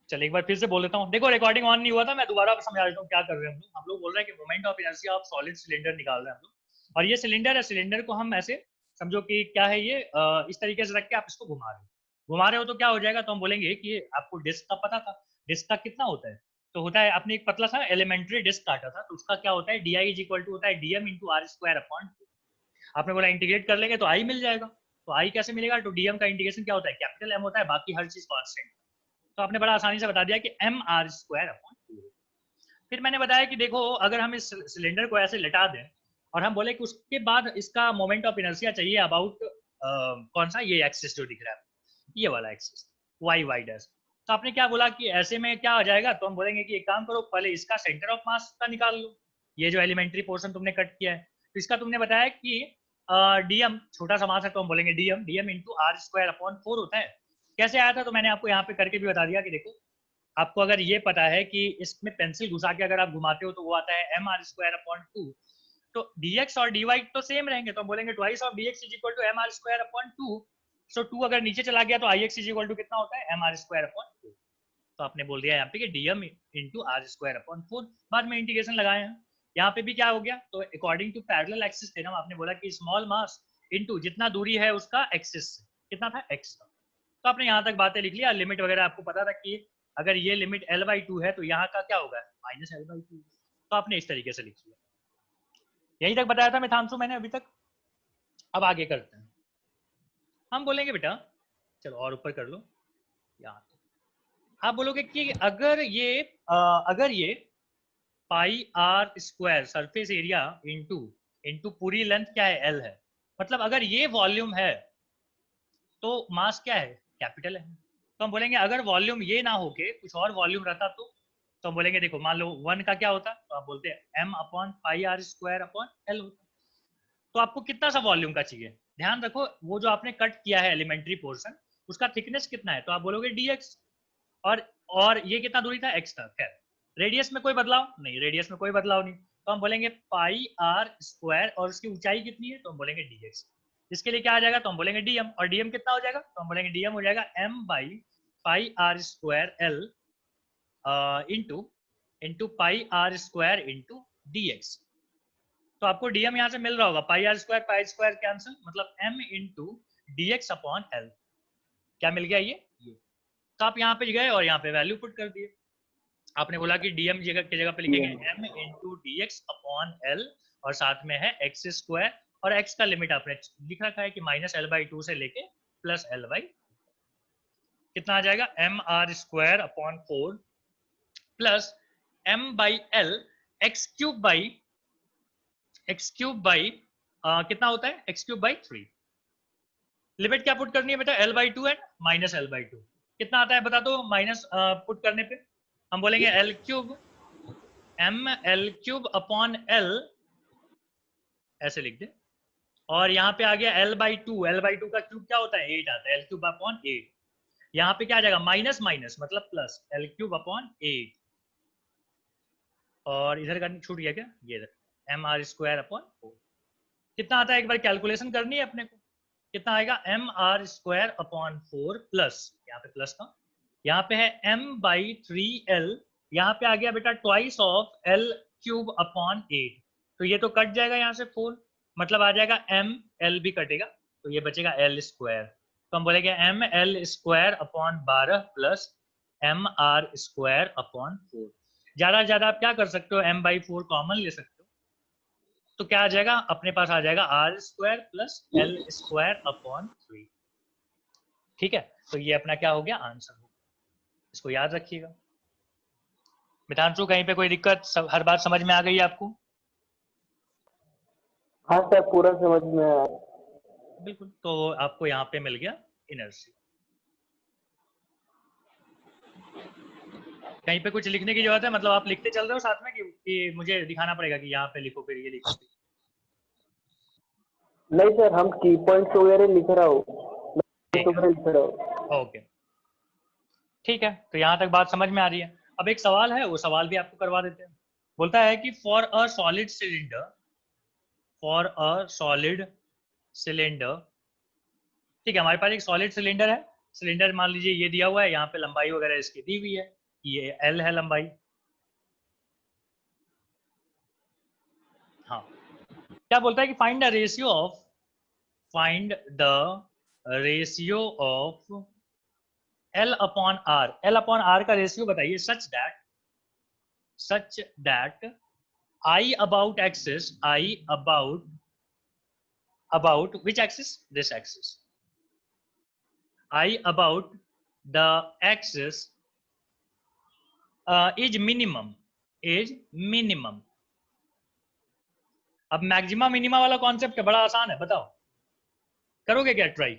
चलिए एक बार फिर से बोल देता हूँ। देखो रिकॉर्डिंग ऑन नहीं हुआ था, मैं दोबारा समझा देता हूँ क्या कर रहे हैं हम लोग बोल रहे हैं कि moment of inertia of solid cylinder निकाल रहे हैं हम लोग, और ये सिलेंडर है, सिलेंडर को हम ऐसे समझो कि क्या है ये, इस तरीके से रख के आप इसको घुमा रहे हो तो क्या हो जाएगा, तो हम बोलेंगे कि आपको डिस्क का पता था, डिस्क का कितना होता है, तो होता है, आपने एक पतला सा एलिमेंट्री डिस्क काटा था, तो उसका क्या होता है, D I is equal to होता है DM into R square upon, आपने बोला इंटीग्रेट कर लेंगे तो आई मिल जाएगा, तो आई कैसे मिलेगा, तो डीएम का इंटीग्रेशन क्या होता है, कैपिटल एम होता है, बाकी हर चीज कॉन्स्टेंट, तो आपने बड़ा आसानी से बता दिया कि एम आर स्क्वायर अपॉन 2। फिर मैंने बताया कि देखो अगर हम इस सिलेंडर को ऐसे लिटा दें और हम बोले कि उसके बाद इसका मोमेंट ऑफ इनर्शिया चाहिए अबाउट कौन सा, ये एक्सिस जो दिख रहा है, ये वाला एक्सिस वाई वाई डैश, तो आपने क्या बोला कि ऐसे में क्या आ जाएगा, तो हम बोलेंगे कि एक काम करो, पहले इसका सेंटर ऑफ मास का निकाल लो, ये जो एलिमेंट्री पोर्शन तुमने कट किया है, तो इसका तुमने बताया कि डीएम छोटा सा मास है, तो हम बोलेंगे DM DM into R square upon 4 होता है। कैसे आया था, तो मैंने आपको यहाँ पे करके भी बता दिया कि देखो आपको अगर ये पता है कि इसमें पेंसिल घुसा के अगर आप घुमाते हो तो वो आता है एम आर स्क्वायर अपॉन 2, तो dx और dy तो सेम रहेंगे, तो हम बोलेंगे twice of dx is equal to M R square upon 2, so 2 अगर नीचे चला गया तो ix इज इक्वल टू कितना होता है, एम आर स्क्वायर अपॉन 2, तो आपने बोल दिया यहाँ पे कि dm into R square upon 4, बाद में इंटीग्रेशन लगाए हैं, यहाँ पे भी क्या हो गया, तो according to parallel axis theorem आपने बोला कि स्मॉल मास इंटू जितना दूरी है उसका एक्सिस कितना था, x था, तो आपने यहाँ तक बातें लिख लिया, लिमिट वगैरह आपको पता था कि अगर ये लिमिट L/2 है तो यहाँ का क्या होगा, माइनस L/2, तो आपने इस तरीके से लिख लिया, यहीं तक बताया था मिथांशु मैंने अभी तक। अब आगे करते हैं, हम बोलेंगे बेटा चलो और ऊपर कर लो, यहाँ आप बोलोगे कि अगर ये pi are square surface area into into पूरी लेंथ क्या है, एल है, मतलब अगर ये वॉल्यूम है तो मास क्या है, कैपिटल है, तो हम बोलेंगे अगर वॉल्यूम ये ना होके कुछ और वॉल्यूम रहता तो हम बोलेंगे देखो मान लो 1 का क्या होता, तो आप बोलते हैं M upon pi are square upon L होता, तो आपको कितना सा वॉल्यूम का चाहिए, ध्यान रखो वो जो आपने कट किया है एलिमेंट्री पोर्शन उसका थिकनेस कितना है, तो आप बोलोगे dx, और ये कितना दूरी था, x था, खैर रेडियस में कोई बदलाव नहीं, रेडियस में कोई बदलाव नहीं, तो हम बोलेंगे पाई आर स्क्वायर और उसकी ऊंचाई कितनी है, तो हम बोलेंगे dx, इसके लिए क्या आ जाएगा, तो हम बोलेंगे dm, और dm कितना हो जाएगा, तो हम बोलेंगे dm हो जाएगा m by pi are square L into into pi are square into dx, तो आपको dm यहाँ से मिल रहा होगा, पाई स्क्वायर कैंसिल, मतलब m into D X upon L, क्या मिल गया ये, तो आप यहाँ पे गए और यहाँ पे वैल्यू पुट कर दिए, आपने बोला कि dm जगह की जगह पे लिखेंगे m into D X upon L, और साथ में है एक्स स्क्वायर, और x का लिमिट आपने लिख रखा है कि माइनस L/2 से लेके प्लस L/, कितना आ जाएगा, M R square upon 4 plus m by L X cube by कितना होता है, एक्स क्यूब बाई 3, लिमिट क्या पुट करनी है बेटा, L/2 एंड माइनस L/2, कितना आता है बता दो, माइनस पुट करने पे हम बोलेंगे एल क्यूब अपॉन एल, ऐसे लिख दे, और यहाँ पे आ गया L/2 का क्यूब क्या होता है, 8 आता है, एल क्यूब अपॉन 8, यहाँ पे क्या आ जाएगा, माइनस माइनस मतलब प्लस, एल क्यूब अपॉन 8, और इधर का छूट गया क्या, ये एम आर स्क्वायर अपॉन 4, कितना आता है, एक बार कैलकुलेशन करनी है अपने को, कितना आएगा, M R square upon 4 plus, यहाँ पे प्लस था, यहाँ पे है m बाई 3l, यहाँ पे आ गया बेटा twice of l cube upon 8, तो ये तो कट जाएगा यहाँ से 4, मतलब आ जाएगा m, l भी कटेगा, तो ये बचेगा l स्क्वायर, तो हम बोलेंगे m l square upon 12 plus m r square upon 4, ज्यादा से ज्यादा आप क्या कर सकते हो, m बाई 4 कॉमन ले सकते हो, तो क्या आ जाएगा, अपने पास आ जाएगा R square plus L square upon 3, ठीक है, तो ये अपना क्या हो गया, आंसर हो, इसको याद रखिएगा। मितांशु कहीं पे कोई दिक्कत, हर बात समझ में आ गई आपको? हाँ सर, पूरा समझ में आया। बिल्कुल, तो आपको यहाँ पे मिल गया इनर्सी। कहीं पे कुछ लिखने की जरूरत है, मतलब आप लिखते चल रहे हो साथ में कि मुझे दिखाना पड़ेगा कि यहाँ पे लिखो फिर ये लिखो? नहीं सर, हम की पॉइंट्स वगैरह लिख रहा हूँ। ओके ठीक है, तो यहाँ तक बात समझ में आ रही है। अब एक सवाल है, वो सवाल भी आपको करवा देते हैं। बोलता है कि फॉर अ सॉलिड सिलेंडर, ठीक है, हमारे पास एक सॉलिड सिलेंडर है, सिलेंडर मान लीजिए ये दिया हुआ है, यहाँ पे लंबाई वगैरह इसकी दी हुई है, ये L है लंबाई। हाँ, क्या बोलता है कि find the ratio of L upon R। L upon R का रेशियो बताइए such that I about axis, I about which axis? This axis. I about the axis is minimum. अब मैक्सिमा मिनिमा वाला कॉन्सेप्ट बड़ा आसान है, बताओ करोगे क्या ट्राई?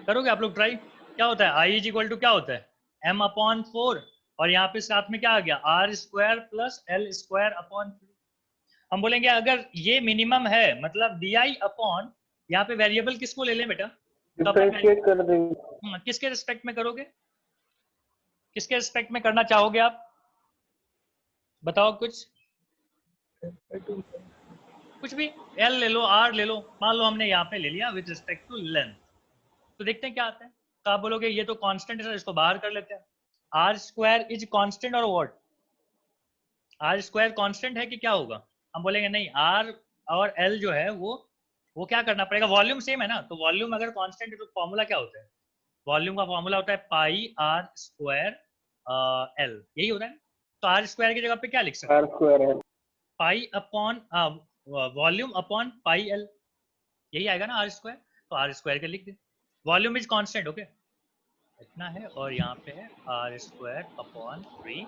करोगे आप लोग ट्राई? क्या होता है I इज इक्वल टू क्या होता है M अपॉन 4 और यहाँ पे साथ में क्या आ गया R square plus L square upon 3। हम बोलेंगे अगर ये मिनिमम है मतलब DI अपॉन यहाँ पे वेरिएबल किसको ले लें बेटा? तो डिफरेंशिएट कर देंगे। किसके रिस्पेक्ट में करोगे? किसके रिस्पेक्ट में करना चाहोगे आप? बताओ कुछ भी, L ले लो, R ले लो। मान लो हमने यहाँ पे ले लिया विद रिस्पेक्ट टू लेंथ, तो देखते हैं क्या आता है। तो आप बोलोगे ये तो कांस्टेंट है, इसको बाहर कर लेते हैं। R स्क्वायर इज कांस्टेंट और व्हाट? R स्क्वायर कांस्टेंट है कि क्या होगा? हम बोलेंगे नहीं, R और L जो है वो क्या करना पड़ेगा, वॉल्यूम सेम है ना, तो वॉल्यूम अगर कांस्टेंट है तो फॉर्मूला क्या होता है? वॉल्यूम का फॉर्मूला होता है पाई R स्क्वायर L, यही होता है। तो R स्क्वायर की जगह पे क्या लिख सकते हैं? R स्क्वायर है pi upon volume upon pi L, यही आएगा ना R स्क्वायर। तो R स्क्वायर के लिख दे, वॉल्यूम इज कांस्टेंट, ओके इतना है, और यहाँ पे है R स्क्वायर अपॉन 3।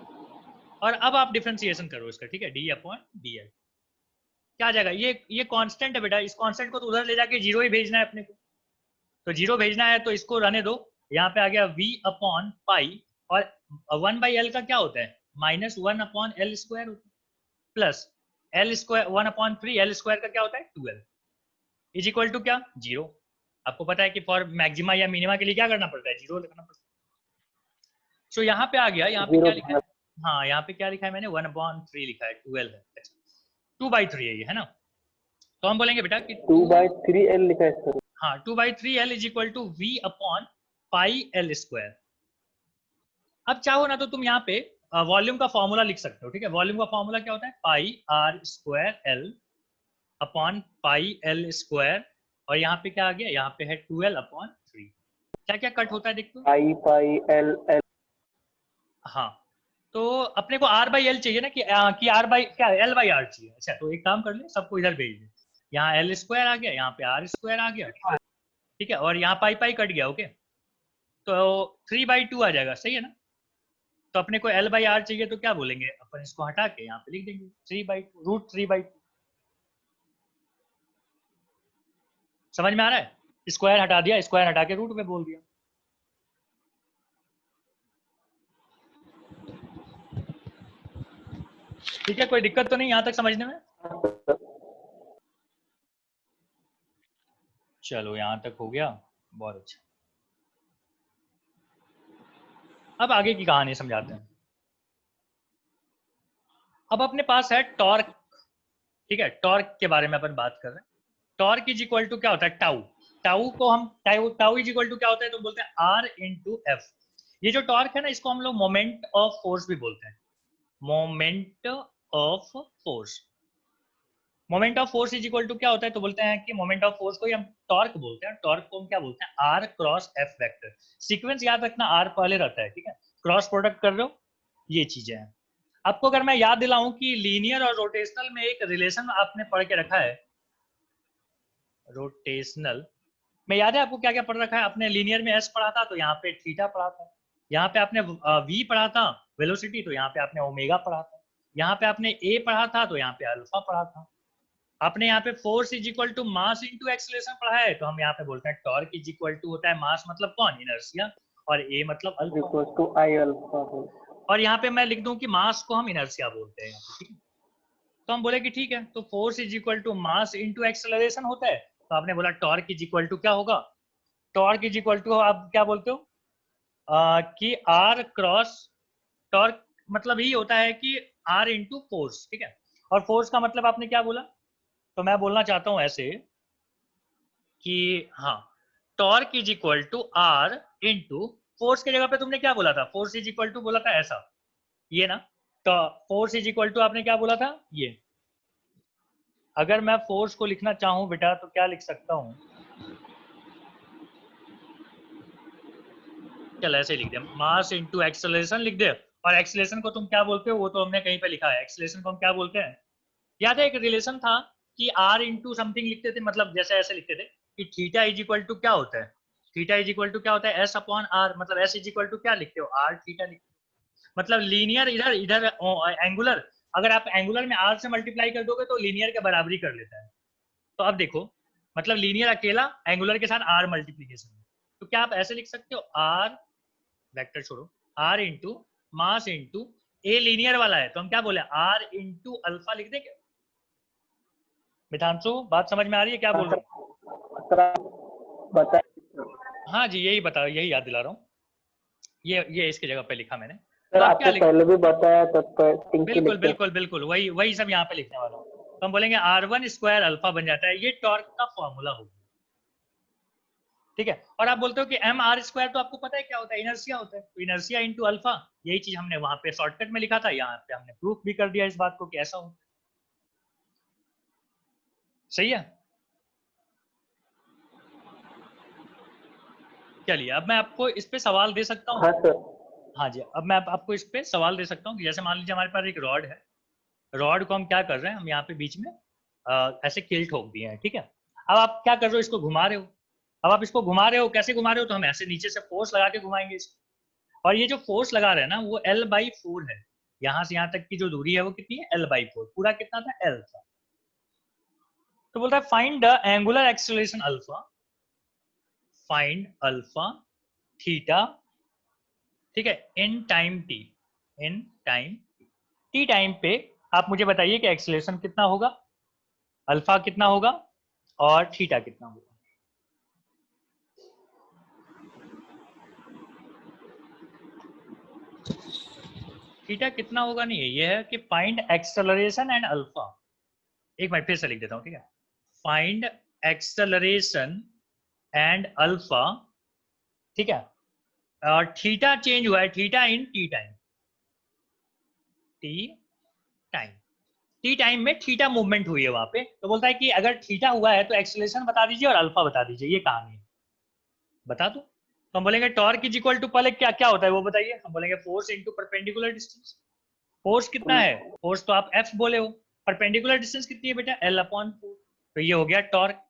और अब आप डिफरेंशिएशन करो इसका, ठीक है, डी अपॉन डी एल क्या आ जाएगा? ये कांस्टेंट है बेटा, इस कांस्टेंट को तो उधर ले जाके जीरो ही भेजना है अपने को, तो जीरो भेजना है तो इसको रहने दो। यहाँ पे आ गया v अपॉन पाई, और 1/l का क्या होता है? -1 अपॉन एल स्क्वायर होता है, plus L square 1/3 L square का क्या होता है 12 इज इक्वल टू क्या? जीरो। आपको पता है कि फॉर मैक्सिमा या मिनिमा के लिए क्या करना पड़ता है? जीरो लिखना पड़ता है। सो यहाँ पे आ गया, यहाँ पे क्या लिखा है? हाँ, यहाँ पे क्या लिखा है मैंने? 1/3 लिखा है, 12 है, अच्छा 2/3 है ये, है ना। तो हम बोलेंगे बेटा कि 2/3L लिखा है सर। हाँ, 2/3L is equal to V upon pi L square. अब चाहो ना तो तुम यहाँ पे वॉल्यूम का फॉर्मूला लिख सकते हो, ठीक है। वॉल्यूम का फॉर्मूला क्या होता है? पाई R square L upon pi L square, और यहाँ पे क्या आ गया? यहाँ पे है 12/3। क्या क्या कट होता है देख तो? पाई L L। हाँ, तो अपने को R/L चाहिए ना, कि R बाई क्या L/R चाहिए। अच्छा, तो एक काम कर ले, सबको इधर भेज दे। यहाँ L स्क्वायर आ गया, यहाँ पे R स्क्वायर आ गया, ठीक है, और यहाँ पाई पाई कट गया, ओके। तो 3/2 आ जाएगा, सही है ना। तो अपने को L/R चाहिए, तो क्या बोलेंगे अपन? इसको हटा के यहाँ पे लिख देंगे 3/2 √3/2। समझ में आ रहा है? स्क्वायर हटा दिया, स्क्वायर हटा के रूट में बोल दिया। ठीक है, कोई दिक्कत तो नहीं यहाँ तक समझने में? चलो यहाँ तक हो गया, बहुत अच्छा। अब आगे की कहानी समझाते हैं। अब अपने पास है टॉर्क, ठीक है, टॉर्क के बारे में अपन बात कर रहे हैं। टॉर्क इज इक्वल टू क्या होता है? टाउ। टाउ को हम टाउ इज इक्वल टू क्या होता है? तो बोलते हैं R इंटू एफ। ये जो टॉर्क है ना, इसको हम लोग मोमेंट ऑफ फोर्स भी बोलते हैं, moment of force. Moment of force is equal to क्या होता है? तो बोलते हैं कि मोमेंट ऑफ फोर्स को ही हम टॉर्क बोलते हैं। टॉर्क को हम क्या बोलते हैं? R cross F vector. Sequence याद रखना, R पहले रहता है, ठीक है, क्रॉस प्रोडक्ट कर रहे हो, ये चीजें हैं। आपको अगर मैं याद दिलाऊं कि लीनियर और रोटेशनल में एक रिलेशन आपने पढ़ के रखा है, रोटेशनल में याद है आपको क्या क्या पढ़ रखा है आपने? लीनियर में एस पढ़ा था, तो यहाँ पे थीटा पढ़ा था। यहाँ पे आपने वी पढ़ा था वेलोसिटी, तो यहाँ पे आपने ओमेगा पढ़ा था। यहाँ पे आपने ए पढ़ा था, तो यहाँ पे अल्फा पढ़ा था। आपने यहाँ पे force is equal to mass into acceleration पढ़ा है, तो हम यहाँ पे बोलते हैं टॉर्क इज इक्वल टू होता है मास मतलब कौन? इनर्शिया, और ए मतलब alpha. Equal to I alpha. और यहाँ पे मैं लिख दूं कि मास को हम इनर्शिया बोलते हैं, ठीक है। तो हम बोले कि ठीक है, तो force is equal to mass into acceleration होता है। तो आपने बोला टॉर्क इज इक्वल टू क्या होगा? टॉर्क इज इक्वल टू आप क्या बोलते हो कि R क्रॉस, टॉर्क मतलब ही होता है कि R इंटू फोर्स, ठीक है। और फोर्स का मतलब आपने क्या बोला? तो मैं बोलना चाहता हूं ऐसे कि हाँ, torque is equal to R into force की जगह पे तुमने क्या बोला था, फोर्स इज इक्वल टू बोला था ऐसा, ये ना, तो फोर्स इज इक्वल टू आपने क्या बोला था, ये। अगर मैं फोर्स को लिखना चाहूं बेटा तो क्या लिख सकता हूं, चल ऐसे लिख दे, मास इनटू एक्सेलरेशन लिख दे। और एक्सेलरेशन को तुम क्या बोलते हो, वो तो हमने कहीं पे लिखा है, एक्सेलरेशन को हम क्या बोलते हैं, याद है एक रिलेशन था कि आर इंटू समथिंग लिखते थे, मतलब जैसे ऐसे लिखते थे कि थीटा इज इक्वल टू क्या होता है, थीटा इज इक्वल टू क्या होता है, एस अपॉन आर, मतलब एस इज इक्वल टू क्या लिखते हो, आर थीटा लिखते हो, मतलब लीनियर इधर इधर एंगुलर, अगर आप एंगुलर में आर से मल्टीप्लाई कर दोगे तो लीनियर के बराबरी कर लेता है। तो अब देखो, मतलब लीनियर अकेला एंगुलर के साथ आर मल्टीप्लीकेशन, तो क्या आप ऐसे लिख सकते हो, आर वेक्टर छोड़ो, R into mass into A linear वाला है तो हम क्या बोले, आर इंटू अल्फा लिख देंगे। मितांशु बात समझ में आ रही है क्या बोल रहा हूँ, बता। हाँ जी यही बता, यही याद दिला रहा हूँ, ये इसकी जगह पे लिखा मैंने। सर तो आप क्या आपने पहले भी बताया तब बिल्कुल बिल्कुल बिल्कुल वही वही सब यहाँ पे लिखने वाला हूँ। तो हम बोलेंगे R1 स्क्वायर अल्फा बन जाता है, ये टॉर्क का फॉर्मूला होगा, ठीक है। और आप बोलते हो कि एम आर स्क्वायर, तो आपको पता है क्या होता है, इनर्सिया होता है, तो इनर्सिया इंटू अल्फा, यही चीज हमने वहां पे शॉर्टकट में लिखा था, यहाँ पे हमने प्रूफ भी कर दिया इस बात को कि ऐसा होता है। सही है, चलिए अब मैं आपको इस पे सवाल दे सकता हूँ। हाँ सर। हाँ जी, अब मैं आपको इस पे सवाल दे सकता हूँ कि जैसे मान लीजिए हमारे पास एक रॉड है, रॉड को हम क्या कर रहे हैं, हम यहाँ पे बीच में ऐसे कील ठोक दिए हैं, ठीक है। अब आप क्या कर रहे हो, इसको घुमा रहे हो। अब आप इसको घुमा रहे हो, कैसे घुमा रहे हो, तो हम ऐसे नीचे से फोर्स लगा के घुमाएंगे इसको। और ये जो फोर्स लगा रहे हैं ना वो L/4 है, यहाँ से यहाँ तक की जो दूरी है वो कितनी है, L/4, पूरा कितना था, L था। तो बोलता है find the angular acceleration alpha, find alpha theta, ठीक है, in time T, in time T time पे आप मुझे बताइए कि एक्सेलरेशन कितना होगा, अल्फा कितना होगा और थीटा कितना होगा। थीटा कितना होगा नहीं है, ये है कि फाइंड एक्सेलरेशन एंड अल्फा। एक बार फिर से लिख देता हूं, ठीक है, फाइंड एक्सेलरेशन एंड अल्फा, ठीक है। और थीटा चेंज हुआ है, theta in T time, T time, T time में थीटा मूवमेंट हुई है वहां पे, तो बोलता है कि अगर थीटा हुआ है तो एक्सेलरेशन बता दीजिए और अल्फा बता दीजिए, ये कहानी है, बता दो। तो हम बोलेंगे टॉर्क इज इक्वल टू, पहले क्या क्या होता है वो बताइए, हम बोलेंगे force into perpendicular distance. Force कितना है, फोर्स तो आप एफ बोले हो, परपेंडिकुलर डिस्टेंस कितनी है बेटा, L/4, तो ये हो गया टॉर्क।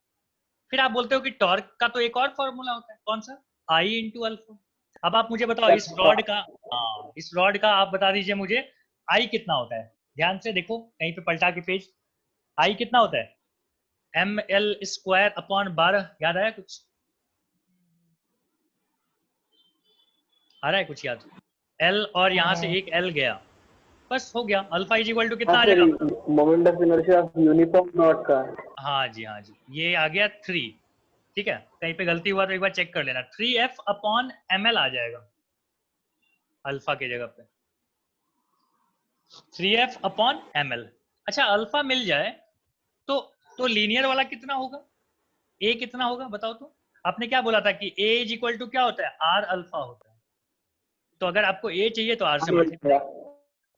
फिर आप बोलते हो कि टॉर्क का तो एक और फॉर्मूला होता है, कौन सा, आई इंटू अल्फा। अब आप मुझे बताओ इस रॉड का, हाँ इस रॉड का आप बता दीजिए मुझे, आई कितना होता है, ध्यान से देखो कहीं पे पलटा के पेज, आई कितना होता है, ML²/12, याद आया कुछ, आ रहा है कुछ याद, एल और यहाँ से एक एल गया, बस हो गया, अल्फा इज इक्वल टू हाँ कितना आ सर, जाएगा, moment of inertia of uniform not का। हाँ जी हाँ जी, ये आ गया 3, ठीक है, कहीं पे गलती हुआ तो एक बार चेक कर लेना, 3F/ml आ जाएगा अल्फा की जगह पे, 3F/ml। अच्छा अल्फा मिल जाए तो लीनियर वाला कितना होगा, ए कितना होगा बताओ तो, आपने क्या बोला था कि ए इज इक्वल टू क्या होता है, आर अल्फा होता है, तो अगर आपको ए चाहिए तो आर से मल्टीप्लाई,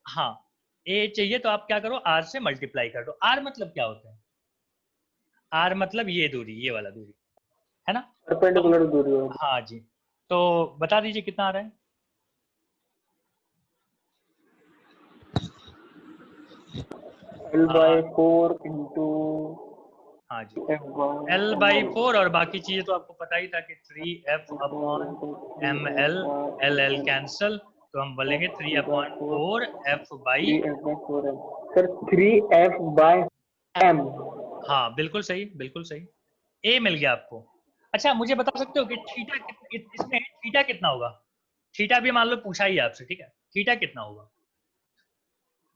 हाँ ए चाहिए तो आप क्या करो, आर से मल्टीप्लाई कर दो। आर मतलब क्या होता है, आर मतलब ये दूरी, ये वाला दूरी है ना, तो परपेंडिकुलर दूरी है। हाँ जी, तो बता दीजिए कितना आ रहा है, L/4 इंटू हाँ जी F/ml। L/4, और बाकी चीजें तो आपको पता ही था कि 3F/ml, L कैंसल, तो हम बोलेंगे 3/4 F/, सर 3F/m। हाँ बिल्कुल सही बिल्कुल सही, ए मिल गया आपको। अच्छा मुझे बता सकते हो कि थीटा इसमें थीटा कितना होगा, थीटा भी मान लो पूछा ही आपसे, ठीक है, थीटा कितना होगा,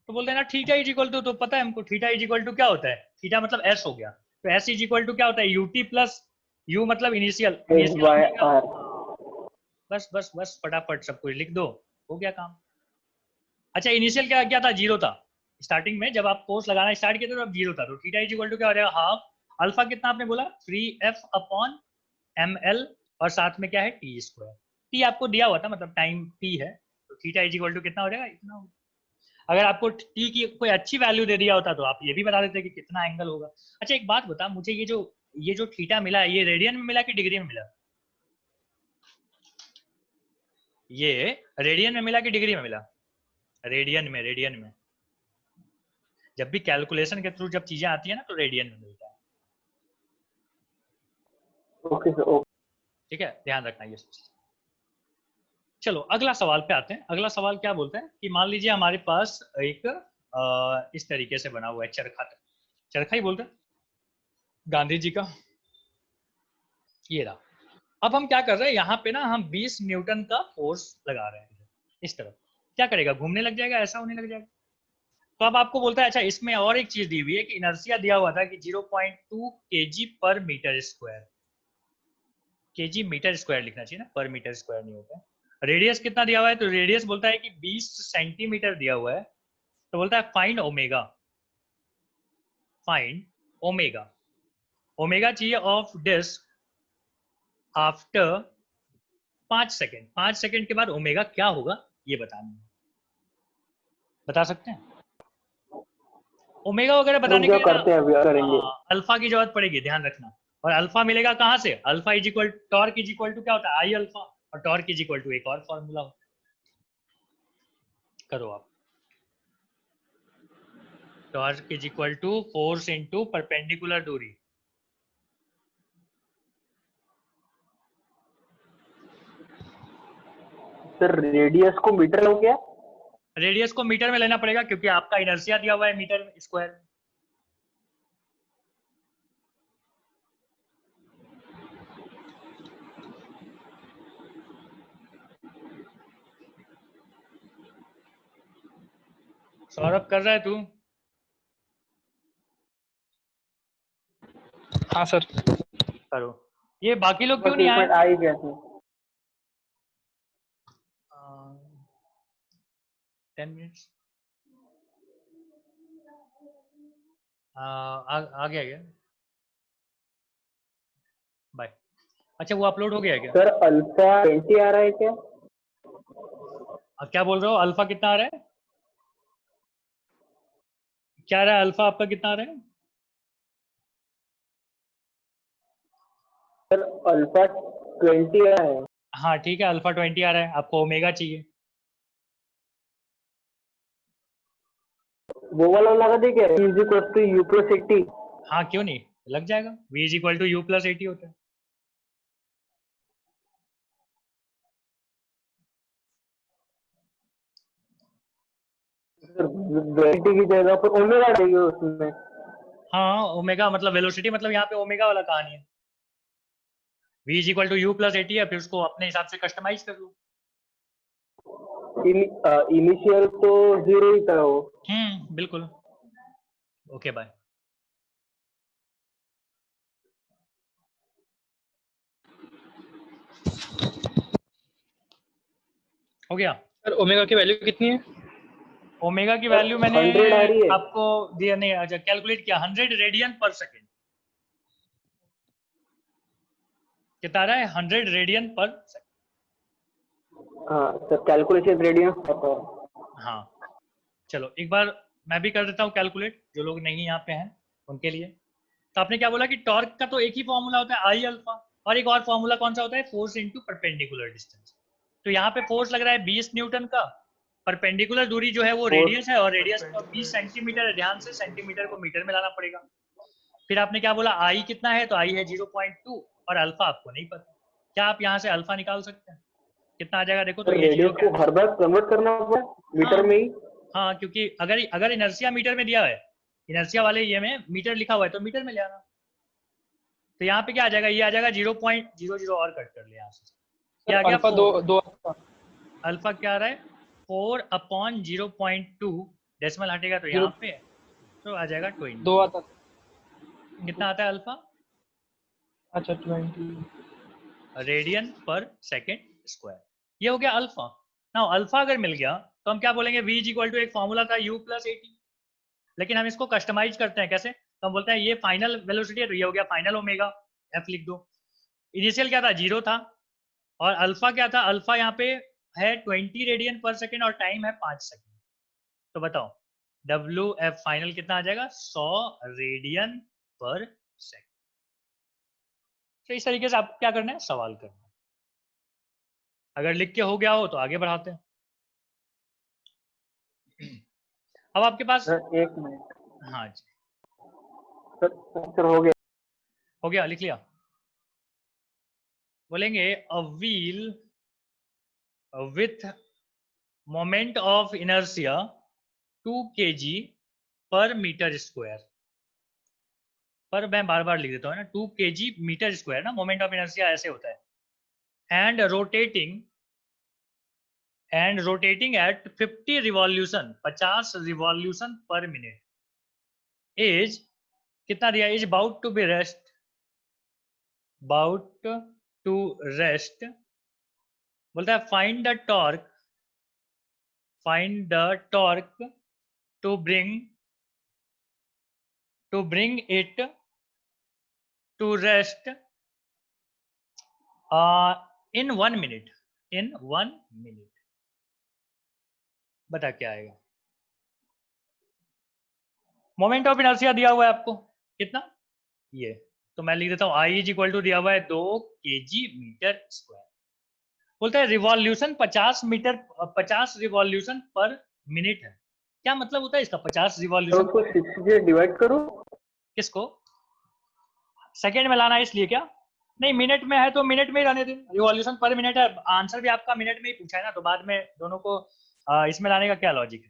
तो बोलते हैं ना थीटा इज इक्वल टू, तो पता है हमको थीटा इज इक्वल टू क्या होता है, थीटा मतलब एस हो गया, तो एस इज इक्वल टू क्या होता है, यूटी प्लस यू मतलब इनिशियल, इनिशियल S/r। बस बस बस फटाफट सब कुछ लिख दो, हो गया काम। अच्छा इनिशियल क्या क्या था, जीरो था, स्टार्टिंग में जब आप फोर्स लगाना स्टार्ट किया था तब जीरो था, तो थीटा इज इक्वल टू क्या हो जाएगा, हाफ अल्फा कितना आपने बोला, 3F/ml, और साथ में क्या है टी स्क्वायर, टी आपको दिया हुआ था, मतलब टाइम टी है, तो थीटा इज इक्वल टू कितना हो जाएगा, इतना होगा। अगर आपको टी की कोई अच्छी वैल्यू दे दिया होता तो आप ये भी बता देते कि कितना एंगल होगा। अच्छा एक बात बता मुझे, ये जो थीटा मिला है ये रेडियन में मिला कि डिग्री में मिला? ये रेडियन में मिला कि डिग्री में मिला? रेडियन में। जब भी कैलकुलेशन के थ्रू जब चीजें आती है ना तो रेडियन में मिलता है। Okay sir, okay. ठीक है, ध्यान रखना ये सब। चलो अगला सवाल पे आते हैं। अगला सवाल क्या बोलते हैं कि मान लीजिए हमारे पास एक इस तरीके से बना हुआ है चरखा ही बोलते हैं गांधी जी का, ये रहा। अब हम क्या कर रहे हैं, यहाँ पे ना हम 20 न्यूटन का फोर्स लगा रहे हैं इस तरफ। क्या करेगा, घूमने लग जाएगा, ऐसा होने लग जाएगा। तो अब आपको बोलता है अच्छा इसमें और एक चीज दी हुई है कि इनर्शिया दिया हुआ था कि 0.2 kg पर metre square. KG metre square लिखना चाहिए ना, पर मीटर स्क्वायर नहीं होता है। रेडियस कितना दिया हुआ है, तो रेडियस बोलता है कि 20 सेंटीमीटर दिया हुआ है। तो बोलता है फाइंड ओमेगा। ओमेगा चाहिए of disc after 5 second. 5 second के बाद ओमेगा क्या होगा ये बताना है। बता सकते हैं? ओमेगा वगैरह बताने के लिए करते हैं, अभी करेंगे। अल्फा की जरूरत पड़ेगी, ध्यान रखना। और अल्फा मिलेगा कहाँ से? Alpha is equal torque is equal to क्या होता है, आई अल्फा। और टॉर्क इज इक्वल टू एक और फॉर्मूला होता है, करो आप। Torque is equal to force into perpendicular दूरी। सर रेडियस को मीटर हो गया? रेडियस को मीटर में लेना पड़ेगा क्योंकि आपका इनर्शिया दिया हुआ है मीटर स्क्वायर। सौरभ कर रहा है तू? हाँ सर। करो। ये बाकी लोग क्यों नहीं आए? आ ही गया सर। 10 मिनट्स आ गया क्या? बाय। अच्छा वो अपलोड हो गया क्या? सर अल्फा 20 आ रहा है क्या? क्या बोल रहे हो, अल्फा कितना आ रहा है? क्या आ रहा है अल्फा आपका कितना आ रहा है? सर अल्फा 20 आ रहा है। हाँ ठीक है, अल्फा 20 आ रहा है, आपको ओमेगा चाहिए। वो वाला लगा दे क्या, is equal to you plus 80? हाँ क्यों नहीं, लग जाएगा। v is equal to you plus 80 होता है। सर 20 की जगह पर ओमेगा देंगे उसमें। हाँ ओमेगा मतलब वेलोसिटी, मतलब यहाँ पे ओमेगा वाला कहानी है। v is equal to you plus 80 है, फिर उसको अपने हिसाब से कस्टमाइज कर लो। इनिशियल तो 0 ही था वो। बिल्कुल। Okay bye. हो गया। सर ओमेगा की वैल्यू कितनी है? ओमेगा की वैल्यू मैंने 100 आ रही है। आपको दिया नहीं, अच्छा कैलकुलेट किया, 100 रेडियन पर सेकेंड। कितना आ रहा है, 100 रेडियन पर सेकेंड। हाँ सर, कैलकुलेशन रेडियंस पता है। हाँ चलो एक बार मैं भी कर देता हूँ कैलकुलेट, जो लोग नहीं यहाँ पे हैं उनके लिए। तो आपने क्या बोला कि टॉर्क का तो एक ही फॉर्मूला होता है आई अल्फा, और एक और फॉर्मूला कौन सा होता है, फोर्स इनटू परपेंडिकुलर डिस्टेंस। तो यहाँ पे फोर्स लग रहा है 20 न्यूटन का, परपेंडिकुलर दूरी जो है वो रेडियस है, और रेडियस 20 सेंटीमीटर है। ध्यान से सेंटीमीटर को मीटर में लाना पड़ेगा। फिर आपने क्या बोला, आई कितना है, तो आई है 0.2, और अल्फा आपको नहीं पता। क्या आप यहाँ से अल्फा निकाल सकते हैं? कितना आ जाएगा देखो, तो ये रेडियस को हर बार कन्वर्ट करना होगा मीटर में ही। हाँ क्योंकि अगर इनर्शिया मीटर में दिया है, इनर्शिया वाले ये में मीटर लिखा हुआ है, तो मीटर में ले आना। तो यहाँ पे क्या आ जाएगा, ये आ जाएगा 0.00 और कट कर ले यहाँ से। क्या आ गया, अल्फा दो अल्फा क्या आ रहा है, 4/0.2, डेसिमल हटेगा तो यहाँ पे, तो आ जाएगा 20। 2 आता है। कितना आता है अल्फा? अच्छा 20 रेडियन पर सेकेंड स्क्वायर। ये हो गया अल्फा। ना अल्फा अगर मिल गया तो हम क्या बोलेंगे, v इज इक्वल टू एक फॉर्मूला था u प्लस 80, लेकिन हम इसको कस्टमाइज करते हैं कैसे, तो हम बोलते हैं ये फाइनल वेलोसिटी है, तो ये हो गया फाइनल ओमेगा, f लिख दो। इनिशियल क्या था, 0 था, और अल्फा क्या था, अल्फा यहाँ पे है 20 रेडियन पर सेकेंड और टाइम है 5 सेकेंड। तो बताओ WF फाइनल कितना आ जाएगा, 100 रेडियन पर सेकेंड। तो इस तरीके से आपको क्या करना है, सवाल करना है। अगर लिख के हो गया हो तो आगे बढ़ाते हैं। अब आपके पास, सर एक मिनट हाँ जी, सर हो गया। हो गया, लिख लिया। बोलेंगे a wheel with moment of inertia 2 kg पर मीटर स्क्वायर, पर मैं बार बार लिख देता हूँ ना, 2 kg मीटर स्क्वायर ना, मोमेंट ऑफ इनर्शिया ऐसे होता है, and rotating at 50 revolution, 50 revolution per minute, is कितना दिया, is about to be rest, about to rest, बोलता है find the torque to bring it to rest in 1 minute, in 1 minute. बता क्या आएगा। मोमेंट ऑफ इनर्शिया दिया हुआ है आपको कितना, ये तो मैं लिख देता हूँ I इज इक्वल टू दिया हुआ है 2 kg मीटर स्क्वायर। बोलता है रिवॉल्यूशन 50 रिवॉल्यूशन पर मिनट है। क्या मतलब होता है इसका 50 तो रिवॉल्यूशन? उसको 60 से डिवाइड करो। किसको सेकेंड में लाना है इसलिए क्या, नहीं मिनट में है तो मिनट में ही रहने दें, रिवॉल्यूशन पर मिनट है, आंसर भी आपका मिनट में ही पूछा है ना, तो बाद में दोनों को इसमें लाने का क्या लॉजिक है।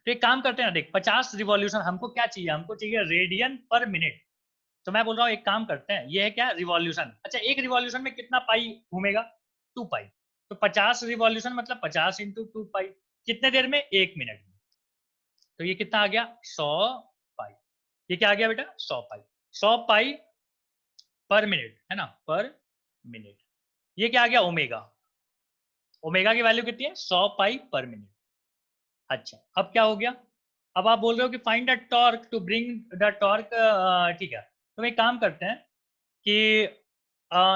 तो एक काम करते हैं ना, देख 50 रिवॉल्यूशन हमको क्या चाहिए, हमको चाहिए रेडियन पर मिनट। तो मैं बोल रहा हूँ एक काम करते हैं, ये है क्या रिवॉल्यूशन, अच्छा एक रिवॉल्यूशन में कितना पाई घूमेगा, 2 पाई, तो 50 रिवॉल्यूशन मतलब 50 इंटू 2 पाई, कितने देर में, 1 मिनट में। तो ये कितना आ गया 100 पाई, ये क्या आ गया बेटा 100 पाई, 100 पाई पर मिनट है ना, पर मिनट। ये क्या आ गया ओमेगा, ओमेगा की वैल्यू कितनी है 100 पाई पर मिनट। अच्छा अब क्या हो गया, अब आप बोल रहे हो कि find the torque to bring the torque, ठीक है, तो एक काम करते हैं कि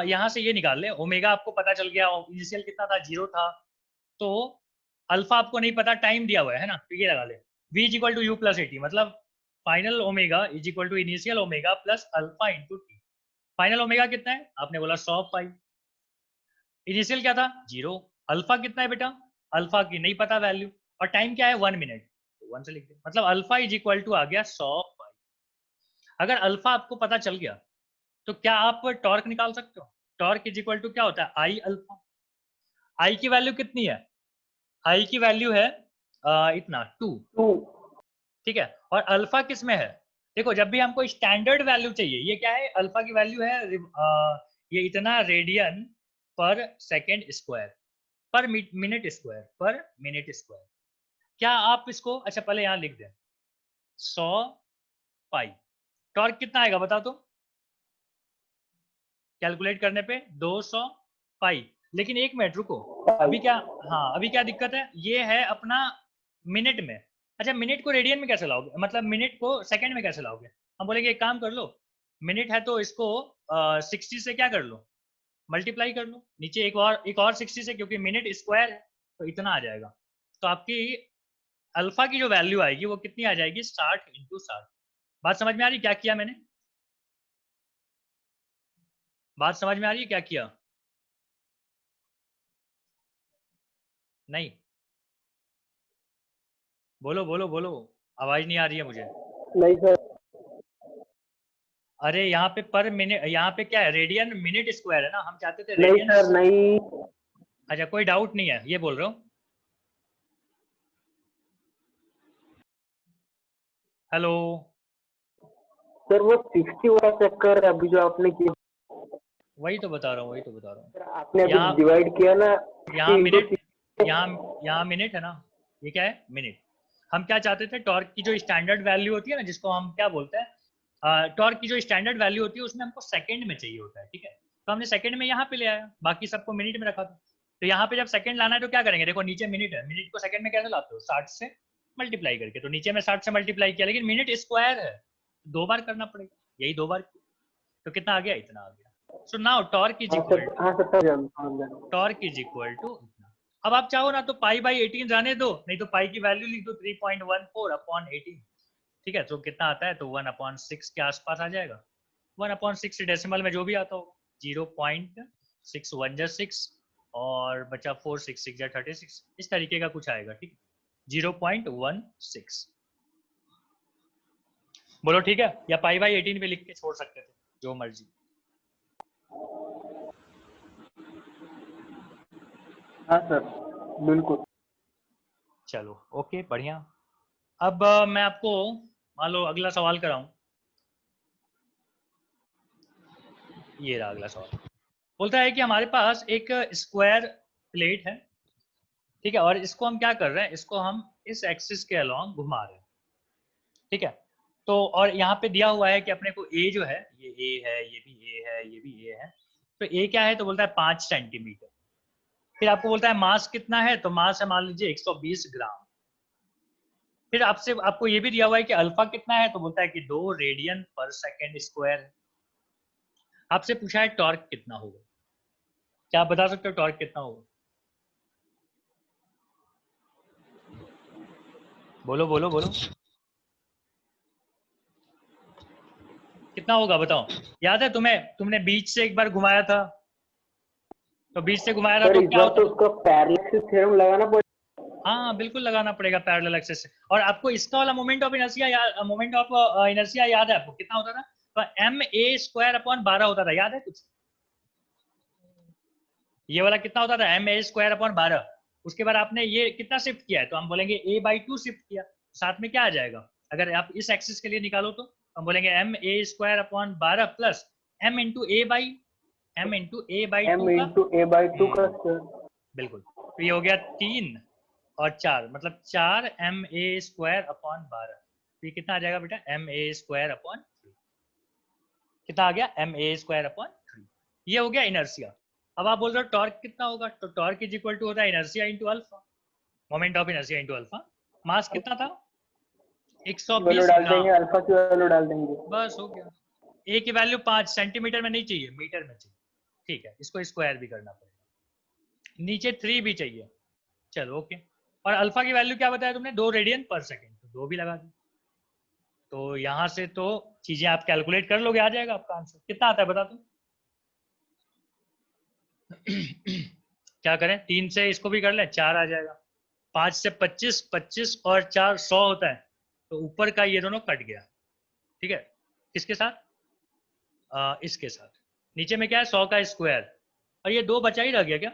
यहाँ से ये निकाल ले, ओमेगा आपको पता चल गया, इनिशियल कितना था 0 था, तो अल्फा आपको नहीं पता, टाइम दिया हुआ है ना, तो ये लगा ले v is equal to you plus at, मतलब final omega is equal to initial omega plus alpha into T. Final omega कितना है आपने बोला 100 पाई, इनिशियल क्या था 0, अल्फा कितना है बेटा, अल्फा की नहीं पता वैल्यू, और टाइम क्या है 1 मिनट, तो 1 से लिख दे, मतलब अल्फा इज इक्वल टू आ गया 100 पाई। अगर अल्फा आपको पता चल गया तो क्या आप टॉर्क निकाल सकते हो, टॉर्क इज इक्वल टू क्या होता है आई अल्फा, आई की वैल्यू कितनी है, आई की वैल्यू है इतना 2, 2 ठीक है, और अल्फा किस में है, देखो जब भी हमको स्टैंडर्ड वैल्यू चाहिए, ये क्या है अल्फा की वैल्यू है ये इतना रेडियन पर सेकेंड स्क्वायर, पर मिनट स्क्वायर, पर मिनट स्क्वायर। क्या आप इसको, अच्छा पहले यहाँ लिख दें 100 पाई, टॉर्क कितना आएगा बता तो, कैलकुलेट करने पे 200 पाई, लेकिन एक मिनट रुको, अभी क्या, हाँ अभी क्या दिक्कत है, ये है अपना मिनट में, अच्छा मिनट को रेडियन में कैसे लाओगे, मतलब मिनट को सेकंड में कैसे लाओगे, हम बोलेंगे एक काम कर लो, मिनट है तो इसको 60 से क्या कर लो, मल्टीप्लाई कर लो, नीचे एक और 60 से, क्योंकि मिनट स्क्वायर है तो इतना आ जाएगा, तो आपकी अल्फा की जो वैल्यू आएगी वो कितनी आ जाएगी 60 इंटू 60। बात समझ में आ रही क्या किया मैंने, बात समझ में आ रही है क्या किया, नहीं बोलो बोलो बोलो, आवाज नहीं आ रही है मुझे। नहीं सर। अरे यहाँ पे पर मिनट, यहाँ पे क्या है रेडियन मिनट स्क्वायर है ना, हम चाहते थे नहीं रेडियन। सर नहीं। अच्छा कोई डाउट नहीं है, ये बोल रहा हूँ, हेलो, सर वो 60 वाला चक्कर अभी जो आपने किया, वही तो बता रहा हूँ, वही तो बता रहा हूँ, सर आपने अभी यहाँ डिवाइड किया ना 60 यहाँ into मिनट, 60। यहाँ मिनट है ना, ये क्या है मिनट, हम क्या चाहते थे टॉर्क की जो स्टैंडर्ड वैल्यू होती है ना, जिसको हम क्या बोलते हैं टॉर्क की जो स्टैंडर्ड वैल्यू होती है उसमें हमको सेकंड में चाहिए होता है, ठीक है, तो हमने सेकंड में यहाँ पे ले आया, बाकी सबको मिनट में रखा था, तो यहाँ पे जब सेकंड लाना है तो क्या करेंगे, देखो नीचे मिनट है, मिनट को सेकंड में कैसे लाते हो 60 से मल्टीप्लाई करके, तो नीचे में 60 से मल्टीप्लाई किया, लेकिन मिनट स्क्वायर है 2 बार करना पड़ेगा, यही 2 बार, तो कितना आ गया इतना आ गया, सो नाउ टॉर्क इज हाँ इक्वल सर, टू हाँ सर, तब जान। टॉर्क इज इक्वल टू अब आप चाहो ना तो पाई बाई 18 जाने दो, नहीं तो पाई की वैल्यू लिख दो 3.14 अपॉन 18। ठीक है, तो कितना आता है, तो 1/6 के आसपास आ जाएगा। 1/6 डेसिमल में जो भी आता हो, 0.616 और बचा 4 6 6 36, इस तरीके का कुछ आएगा। ठीक है, 0.16। बोलो ठीक है, या पाई बाई 18 पे लिख के छोड़ सकते थे, जो मर्जी। हाँ सर, बिल्कुल। चलो ओके, बढ़िया। अब मैं आपको मान लो अगला सवाल कराऊं। ये रहा अगला सवाल। बोलता है कि हमारे पास एक स्क्वायर प्लेट है, ठीक है, और इसको हम क्या कर रहे हैं, इसको हम इस एक्सिस के अलोंग घुमा रहे हैं। ठीक है, तो और यहाँ पे दिया हुआ है कि अपने को ए जो है, ये ए है, ये भी ए है, ये भी ए है। तो ए क्या है, तो बोलता है 5 सेंटीमीटर। फिर आपको बोलता है मास कितना है, तो मास है मान लीजिए 120 ग्राम। फिर आपसे आपको ये भी दिया हुआ है कि अल्फा कितना है, तो बोलता है कि 2 रेडियन पर सेकेंड स्क्वायर है। आपसे पूछा है टॉर्क कितना होगा। क्या आप बता सकते हो टॉर्क कितना होगा? बोलो बोलो बोलो, कितना होगा बताओ। याद है तुम्हें, तुमने बीच से एक बार घुमाया था, तो बीच से घुमाया था सर तो इस क्या बार होता तो था? उसका पैरेलल थ्योरम लगाना पड़ेगा। हाँ बिल्कुल लगाना पड़ेगा पैरेलल एक्सिस से। और आपको इसका वाला मोमेंट ऑफ इनर्शिया याद, मोमेंट ऑफ इनर्शिया याद है आपको कितना होता था? तो एम ए स्क्वायर अपॉन 12 होता था, याद है कुछ? ये वाला कितना होता था, एम ए स्क्वायर अपॉन 12। उसके बाद आपने ये कितना शिफ्ट किया है, तो हम बोलेंगे a/2 शिफ्ट किया। साथ में क्या आ जाएगा, अगर आप इस एक्सिस के लिए निकालो तो हम बोलेंगे M A square upon 12 plus M into A by M two का। इंटू ए बाई टू का स्क्वायर। बिल्कुल, तो ये हो गया 3 और 4, मतलब 4 ma² अपॉन 12। तो ये कितना आ जाएगा बेटा, ma² अपॉन 3। कितना आ गया, ma² अपॉन 3। ये हो गया इनर्शिया। अब आप बोल रहे हो टॉर्क कितना होगा, तो टॉर्क इज इक्वल टू होता है inertia into alpha, moment of inertia into alpha. Mass कितना था, वैल्यू 120 डाल देंगे, ग्राम। अल्फा की वैल्यू डाल देंगे। बस हो गया। ए की वैल्यू 5 सेंटीमीटर में नहीं चाहिए, मीटर में चाहिए। ठीक है, इसको स्क्वायर भी करना पड़ेगा, नीचे 3 भी चाहिए। चलो ओके। और अल्फा की वैल्यू क्या बताया तुमने, 2 रेडियन पर सेकेंड, तो 2 भी लगा दी। तो यहाँ से तो चीजें आप कैलकुलेट कर लोगे, आ जाएगा आपका आंसर। कितना आता है बता दो। क्या करें, 3 से इसको भी कर लें, 4 आ जाएगा। 5 से 25, 25 और 4 100 होता है। तो ऊपर का ये दोनों कट गया। ठीक है, किसके साथ, इसके साथ। नीचे में क्या है, 100 का स्क्वायर, और ये 2 बचा ही रह गया क्या?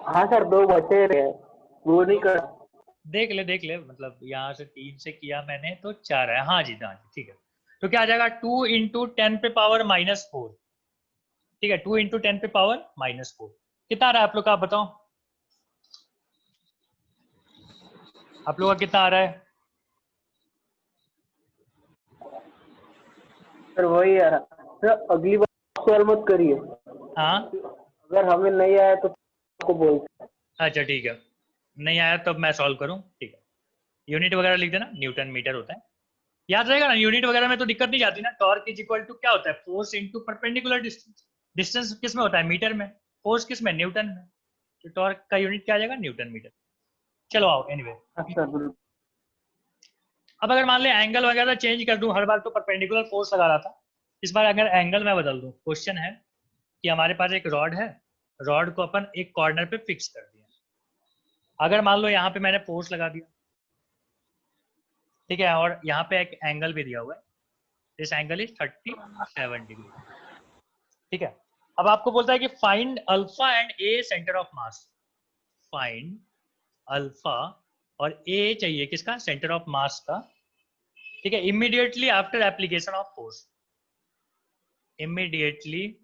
हाँ सर, दो बचे रहे, वो नहीं कर। देख ले, मतलब यहाँ से 3 से किया मैंने तो 4 है। हाँ जी, हाँ जी, ठीक है। तो क्या आ जाएगा, 2 इंटू 10 पे पावर -4। ठीक है, 2 इंटू 10 पे पावर -4। कितना आ रहा है आप लोग का, आप बताओ। आप लोग का कितना आ रहा है? सर वही आ रहा सर, अगली बार सॉल्व मत करिए। हाँ, अगर हमें नहीं आया तो आपको बोलते। अच्छा ठीक है, नहीं आया तब मैं सॉल्व करूँ, ठीक है। यूनिट वगैरह लिख देना, न्यूटन मीटर होता है, याद रहेगा ना। यूनिट वगैरह में तो दिक्कत नहीं जाती ना। टॉर्क इज इक्वल टू क्या होता है, force into perpendicular distance. Distance किस में होता है, मीटर में। फोर्स किस में, न्यूटन में। तो टॉर्क का यूनिट क्या आ जाएगा, न्यूटन मीटर। चलो आओ, एनीवे। अच्छा बिल्कुल। अब अगर मान ले एंगल वगैरह चेंज कर दूं, हर बार तो परपेंडिकुलर फोर्स लगा रहा था, इस बार अगर एंगल मैं बदल दूं। क्वेश्चन है कि हमारे पास एक रॉड है, रॉड को अपन एक कॉर्नर पे फिक्स कर दिया। अगर मान लो यहाँ पे मैंने फोर्स लगा दिया, ठीक है, और यहाँ पे एक एंगल भी दिया हुआ है, दिस एंगल इज 37 डिग्री। ठीक है, अब आपको बोलता है कि find alpha and A centre of mass. Find alpha और ए चाहिए किसका, सेंटर ऑफ मास का। ठीक है, immediately after application of force. Immediately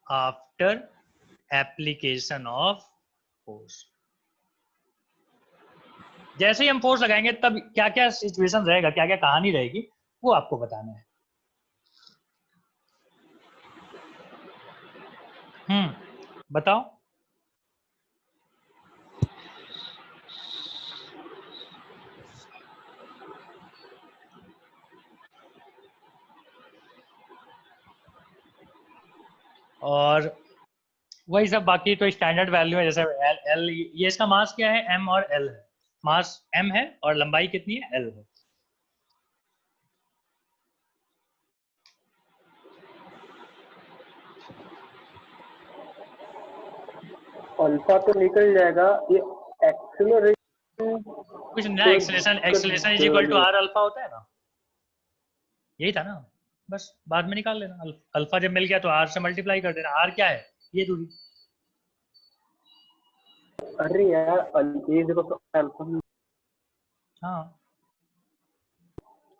after application of force. जैसे ही हम फोर्स लगाएंगे तब क्या क्या सिचुएशन रहेगा, क्या क्या कहानी रहेगी, वो आपको बताना है। बताओ। और वही सब बाकी तो स्टैंडर्ड वैल्यू है, जैसे एल एल ये इसका मास क्या है, एम और एल है। मास एम है और लंबाई कितनी है, एल है। अल्फा तो निकल जाएगा, ये एक्सेलरेशन कुछ नहीं, acceleration acceleration is equal to R alpha होता है ना, यही था ना, बस बाद में निकाल लेना। अल्फा जब मिल गया तो आर से मल्टीप्लाई कर देना। आर क्या है, ये दूरी। अरे यार ये देखो तो अल्फा हाँ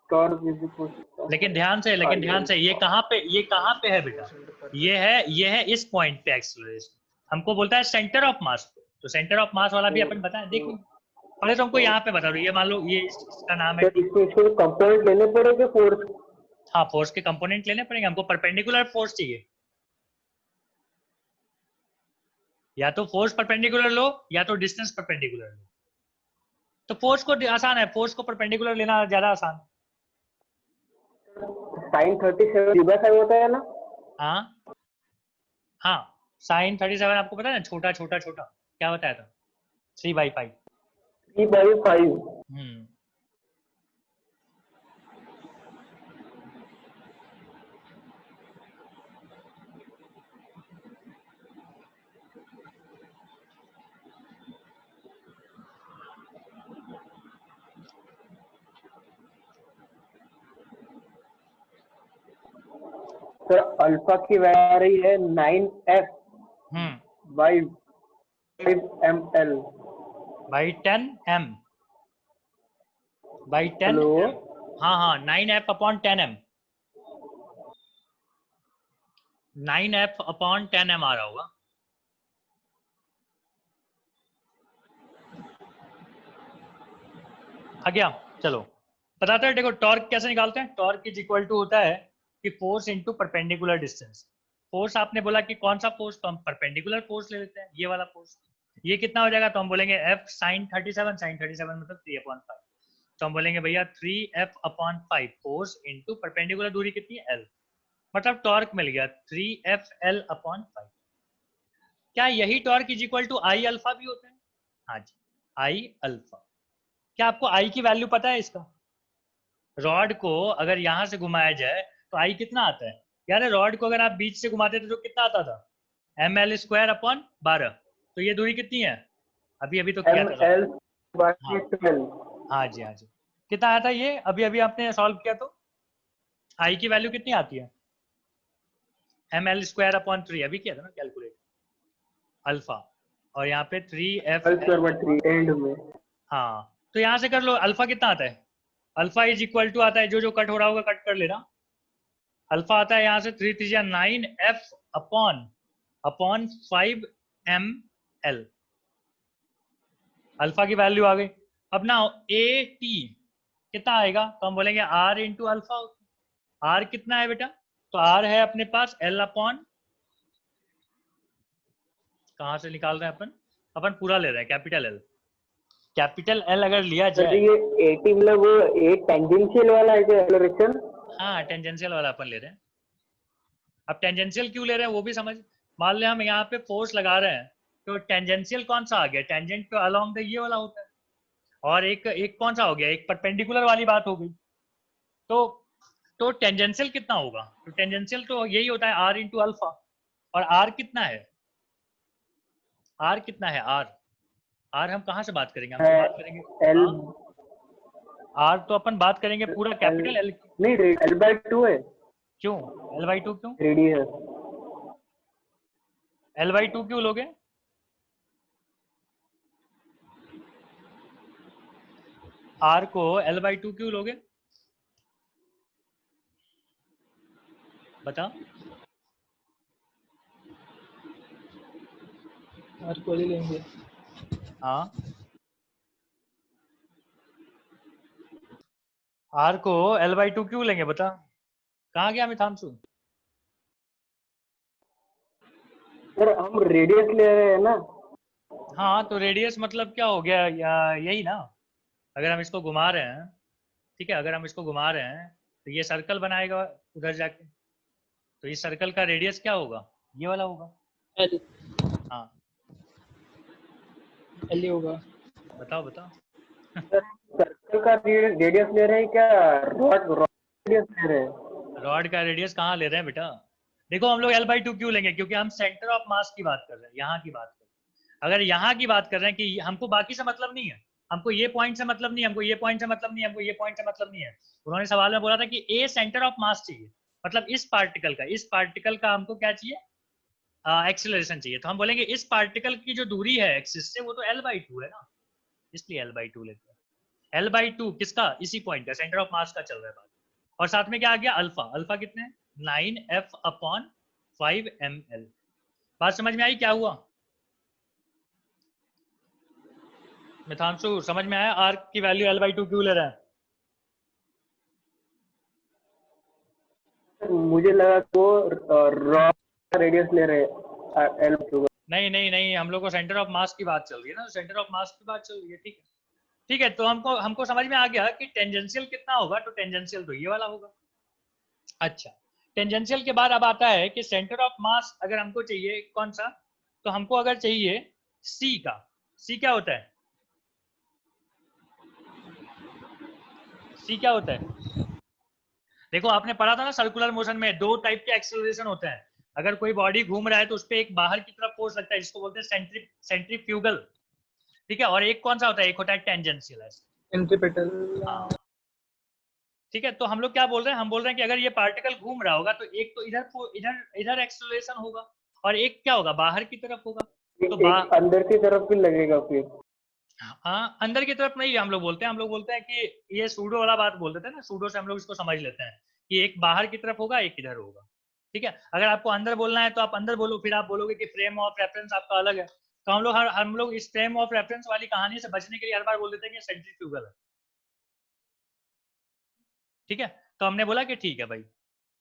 टॉर्क इज इक्वल टू, लेकिन ध्यान से, ये कहाँ पे है बेटा, ये है इस पॉइंट पे एक्सेलरेशन। हमको बोलता है सेंटर ऑफ मास पे, तो सेंटर ऑफ मास वाला भी अपन बताएं, देख लेंगे। पहले तो हमको यहाँ पे बता दो, ये मान लो ये इसका नाम है, इसको कंपोनेंट लेने पड़ेगा फोर्स। हाँ फोर्स के कंपोनेंट लेने पड़ेंगे हमको। परपेंडिकुलर फोर्स चाहिए, या तो फोर्स परपेंडिकुलर लो या तो डिस्टेंस परपेंडिकुलर लो। तो फोर्स को आसान है, फोर्स को परपेंडिकुलर लेना ज्यादा आसान। साइन 37 3/5 होता है ना। हाँ हाँ, साइन 37 आपको पता है ना, छोटा छोटा छोटा क्या बताया था, 3/5। 3/5। सर अल्फा की वैल्यू आ रही है 9f by 5ml by 10m by 10 hello. हाँ हाँ, 9f upon 10m, 9f upon 10m आ रहा होगा। आ गया, चलो बताते हैं। देखो टॉर्क कैसे निकालते हैं। टॉर्क इज इक्वल टू होता है कि force into perpendicular distance. Force आपने बोला कि कौन सा फोर्स, तो हम परपेंडिकुलर फोर्स ले लेते हैं, ये वाला फोर्स। ये कितना हो जाएगा, तो हम बोलेंगे f sin 37, sin 37 मतलब 3/5। तो हम बोलेंगे भैया 3f/5 फोर्स इनटू परपेंडिकुलर दूरी कितनी है, l, मतलब टॉर्क मिल गया 3FL/5। क्या यही torque is equal to I alpha भी होता है? हाँ जी, आई अल्फा। क्या आपको आई की वैल्यू पता है इसका? रॉड को अगर यहां से घुमाया जाए तो आई कितना आता है यार, रॉड को अगर आप बीच से घुमाते थे तो कितना आता था, ml²/12। तो ये दूरी कितनी है, अभी अभी तो किया था ml बाई हाँ 12। हाँ जी हाँ जी, कितना आया था ये, अभी अभी आपने सॉल्व किया तो आई की वैल्यू कितनी आती है, ml²/3 अभी किया था ना कैलकुलेट, अल्फा, और यहाँ पे 3f। एंड में हाँ तो यहाँ से कर लो, अल्फा कितना आता है, अल्फा इज इक्वल टू आता है, जो जो कट हो रहा होगा कट कर लेना। अल्फा आता है यहाँ से 3 3 9f अपॉन 5ml। अल्फा की वैल्यू आ गई। अब ना AT कितना आएगा, तो हम बोलेंगे R इंटू अल्फा। R कितना है बेटा, तो R है अपने पास L अपॉन, कहाँ से निकाल रहे हैं अपन पूरा ले रहे हैं, कैपिटल L। कैपिटल L अगर लिया सर जाए, ये 80 मतलब वो एक टेंजेंशियल वाला है क्या एक्सेलरेशन। हाँ टेंजेंशियल वाला अपन ले रहे हैं। अब टेंजेंशियल क्यों ले रहे हैं वो भी समझ, मान ले हम यहाँ पे फोर्स लगा रहे हैं, तो टेंजेंशियल कौन सा आ गया, टेंजेंट तो अलोंग द ये वाला होता है, और एक एक कौन सा हो गया, एक परपेंडिकुलर वाली बात हो गई। तो टेंजेंशियल कितना होगा, तो टेंजेंशियल तो यही होता है आर इंटू अल्फा। और आर कितना है, आर कितना है, आर आर हम कहाँ से बात करेंगे, हम तो बात करेंगे एल हाँ, आर तो अपन बात करेंगे पूरा कैपिटल एल की। नहीं L/2 है। क्यों L/2 क्यों, रेडियस L/2 क्यों लोगे, आर को L/2 क्यों लोगे, बता। आर को ले लेंगे। हाँ आर को L/2 क्यों लेंगे बता, कहाँ गया मिथांशु। सर हम रेडियस ले रहे हैं ना। हाँ तो रेडियस मतलब क्या हो गया यही ना, अगर हम इसको घुमा रहे हैं, ठीक है, अगर हम इसको घुमा रहे हैं तो ये सर्कल बनाएगा उधर जाके, तो इस सर्कल का रेडियस क्या होगा, ये वाला होगा। एल हाँ एल ही होगा। बताओ बताओ। सर्कल का रेडियस ले रहे हैं क्या रॉड रेडियस ले रहे हैं? रॉड का रेडियस कहाँ ले रहे हैं बेटा? देखो हम लोग L/2 क्यों लेंगे? क्योंकि हम सेंटर ऑफ मास की बात कर रहे हैं, यहाँ की बात कर रहे हैं। अगर यहाँ की बात कर रहे हैं कि हमको बाकी से मतलब नहीं है, हमको ये पॉइंट से मतलब नहीं है, हमको ये पॉइंट से मतलब नहीं है, हमको ये पॉइंट से मतलब नहीं है। उन्होंने सवाल में बोला था कि ए सेंटर ऑफ मास चाहिए, मतलब इस पार्टिकल का हमको क्या चाहिए? एक्सीलरेशन चाहिए। तो हम बोलेंगे इस पार्टिकल की जो दूरी है एक्सिस से वो तो L/2 है ना, इसलिए L/2 लेते हैं। L/2 किसका? इसी पॉइंट का, सेंटर ऑफ मास का चल रहा है बात। और साथ में क्या आ गया? अल्फा। अल्फा कितने हैं? 9f/5 ml। बात समझ में आई क्या हुआ? मिथांशु समझ में आया आर्क की वैल्यू L/2 क्यों ले रहा है? मुझे लगा कि वो रॉड का रेडियस ले रहे हैं एल टू। नहीं नहीं नहीं, हम लोग को सेंटर ऑफ मास की बात चल रही है ना, सेंटर ऑफ मास की बात चल रही है। ठीक है ठीक है, तो हमको हमको समझ में आ गया कि टेंजेंशियल कितना होगा, तो टेंजेंशियल तो ये वाला होगा। अच्छा, टेंजेंशियल के बाद अब आता है कि सेंटर ऑफ मास अगर हमको चाहिए कौन सा, तो हमको अगर चाहिए सी का। सी क्या होता है? सी क्या होता है? देखो आपने पढ़ा था ना, सर्कुलर मोशन में दो टाइप के एक्सेलरेशन होते हैं। अगर कोई बॉडी घूम रहा है तो उस पर एक बाहर की तरफ फोर्स लगता है जिसको बोलते हैं सेंट्रीफ्यूगल। ठीक है, और एक कौन सा होता है? एक होता है टेंजेंशियल। सेंट्रीपिटल। हाँ ठीक है, तो हम लोग क्या बोल रहे हैं? हम बोल रहे हैं कि अगर ये पार्टिकल घूम रहा होगा तो एक तो इधर इधर इधर एक्सेलरेशन होगा, और एक क्या होगा? बाहर की तरफ होगा। तो एक अंदर की तरफ भी लगेगा फिर। हाँ, अंदर की तरफ नहीं हम लोग बोलते हैं, हम लोग बोलते हैं कि ये सूडो वाला बात बोल देते हैं ना, सूडो से हम लोग इसको समझ लेते हैं कि एक बाहर की तरफ होगा, एक इधर होगा। ठीक है, अगर आपको अंदर बोलना है तो आप अंदर बोलो, फिर आप बोलोगे कि फ्रेम ऑफ रेफरेंस आपका अलग है। तो हम लोग इस फ्रेम ऑफ रेफरेंस वाली कहानी से बचने के लिए हर बार बोल देते हैं कि सेंट्रीफ्यूगल है। ठीक है, तो हमने बोला कि ठीक है भाई।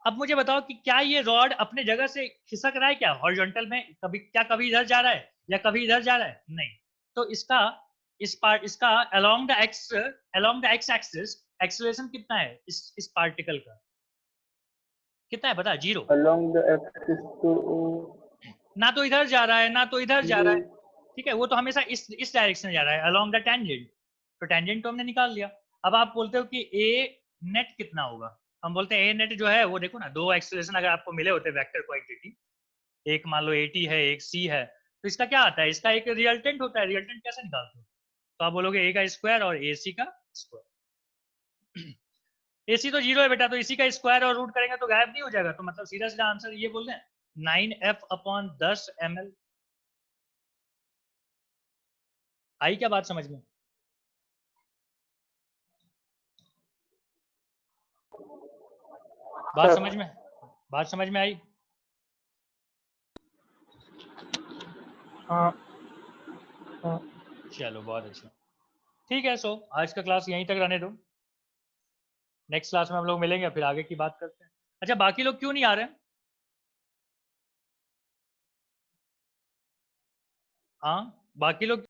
अब मुझे बताओ कि क्या ये रॉड अपने जगह से खिसक रहा है क्या हॉरिजॉन्टल में? कभी इधर जा रहा है या कभी इधर जा रहा है? नहीं। तो इसका along the x axis acceleration कितना है इस पार्टिकल का? कितना है पता? 0। अलोंग द एक्सिस टू ना तो इधर जा रहा है ना तो इधर जा रहा है। ठीक है, वो तो हमेशा इस डायरेक्शन में जा रहा है, अलोंग द टेंजेंट। तो टेंजेंट तो हमने निकाल लिया। अब आप बोलते हो कि ए नेट कितना होगा? हम बोलते हैं ए नेट जो है वो, देखो ना, दो एक्सेलरेशन अगर आपको मिले होते वेक्टर क्वांटिटी, एक मान लो 80 है, एक सी है, तो इसका क्या आता है? इसका एक रिजल्टेंट होता है। रिजल्टेंट कैसे निकालते हो? तो आप बोलोगे ए का स्क्वायर और ए सी का स्क्वायर। ए सी तो 0 है बेटा, तो इसी का स्क्वायर और रूट करेंगे तो गायब नहीं हो जाएगा। तो मतलब सीधा सीधा आंसर ये बोल रहे हैं 9f/10 ml। आई क्या बात समझ में? बात समझ में आई? हाँ हाँ। चलो बहुत अच्छा। ठीक है, सो आज का क्लास यहीं तक रहने दो। नेक्स्ट क्लास में हम लोग मिलेंगे, फिर आगे की बात करते हैं। अच्छा, बाकी लोग क्यों नहीं आ रहे हैं? हाँ, बाकी लोग